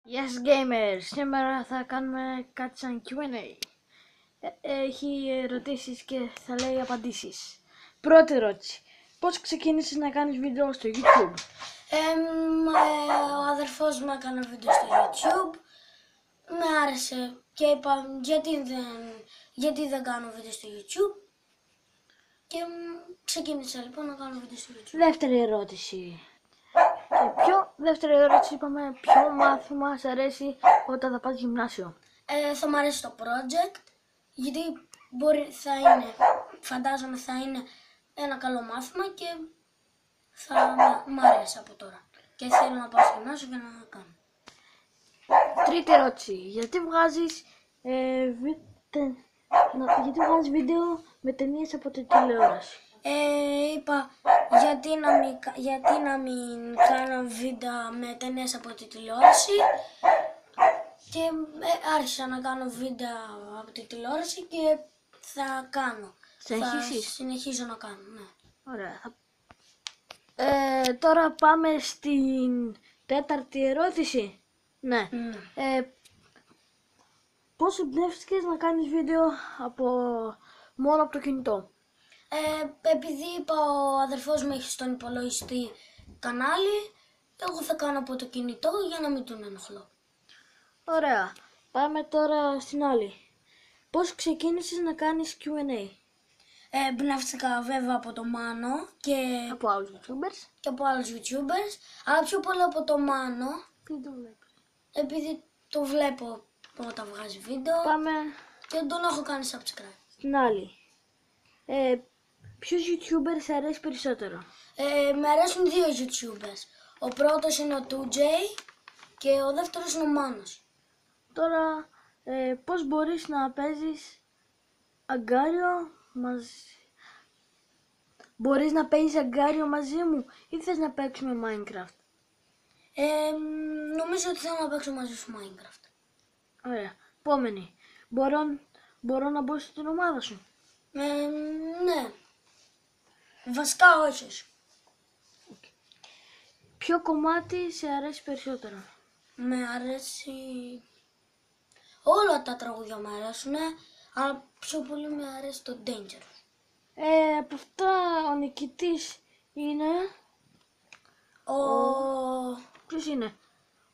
Γεια σας gamers, σήμερα θα κάνουμε κάτι σαν Q&A. Έχει ερωτήσεις και θα λέει απαντήσεις. Πρώτη ερώτηση, πώς ξεκίνησες να κάνεις βίντεο στο YouTube? Ο αδερφός μου έκανε βίντεο στο YouTube, με άρεσε και είπα γιατί δεν κάνω βίντεο στο YouTube και ξεκίνησα λοιπόν να κάνω βίντεο στο YouTube. Δεύτερη ερώτηση. Δεύτερη ερώτηση είπαμε, ποιο μάθημα σε αρέσει όταν θα πας γυμνάσιο? Θα μου αρέσει το project, γιατί φαντάζομαι θα είναι ένα καλό μάθημα και θα μου αρέσει από τώρα. Και θέλω να πάω στο γυμνάσιο και να κάνω. Τρίτη ερώτηση, γιατί βγάζεις βίντεο με ταινίες από τη τηλεόραση? Είπα γιατί να μην κάνω βίντεο με ταινίες από τη τηλεόραση και άρχισα να κάνω βίντεο από τη τηλεόραση και θα κάνω. Συνεχίζω να κάνω, ναι. Ωραία. Τώρα πάμε στην τέταρτη ερώτηση. Ναι. Πώς εμπνεύστηκες να κάνεις βίντεο μόνο από το κινητό? Επειδή είπα ο αδερφός μου έχει στον υπολογιστή κανάλι, εγώ θα κάνω από το κινητό για να μην τον ενοχλώ. Ωραία. Πάμε τώρα στην άλλη. Πώς ξεκίνησες να κάνεις Q&A? Εμπνεύστηκα βέβαια από το Μάνο και από άλλους YouTubers. Αλλά πιο πολύ από το Μάνο. Τι το βλέπεις? Επειδή το βλέπω όταν βγάζει βίντεο. Πάμε και τον έχω κάνει subscribe. Στην άλλη. Ποιος YouTuber σε αρέσει περισσότερο? Με αρέσουν δύο YouTubers. Ο πρώτος είναι ο 2J και ο δεύτερος είναι ο Μάνος. Τώρα, πώς μπορείς να παίζεις αγκάριο μαζί? Μπορείς να παίζεις αγκάριο μαζί μου ή θες να παίξουμε Minecraft? Νομίζω ότι θέλω να παίξω μαζί σου Minecraft. Ωραία. Επόμενη. Μπορώ να μπω στην ομάδα σου? Ναι. Βασικά όχι. Okay. Ποιο κομμάτι σε αρέσει περισσότερο? Με αρέσει... Όλα τα τραγούδια μου αρέσουν, αλλά πιο πολύ με αρέσει το Dangerous. Από αυτά ο νικητής είναι... Ποιος είναι?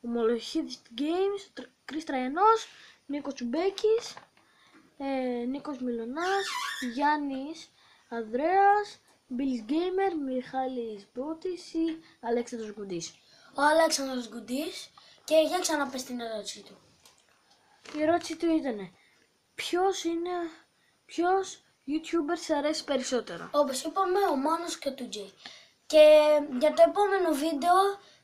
Ο Μολοχίδης Games, Κρίς Τραϊανός, Νίκος Τσουμπέκης, Νίκος Μιλωνάς, Γιάννης Ανδρέας, Bills Gamer, Μιχάλης Μπότης ή Αλέξανδρος Γκουντής? Ο Αλέξανδρος Γκουντής. Και για ξαναπες την ερώτηση του. Η ερώτηση του ήταν ποιος YouTuber σε αρέσει περισσότερο? Όπως είπαμε, ο Μάνος και ο 2J. Και για το επόμενο βίντεο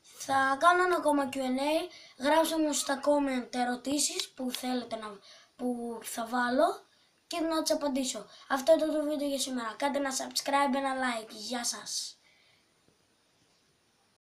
θα κάνω ένα ακόμα Q&A. Γράψτε μου στα comment ερωτήσεις που θέλετε που θα βάλω και να τις απαντήσω. Αυτό ήταν το βίντεο για σήμερα. Κάντε ένα subscribe, ένα like. Γεια σας.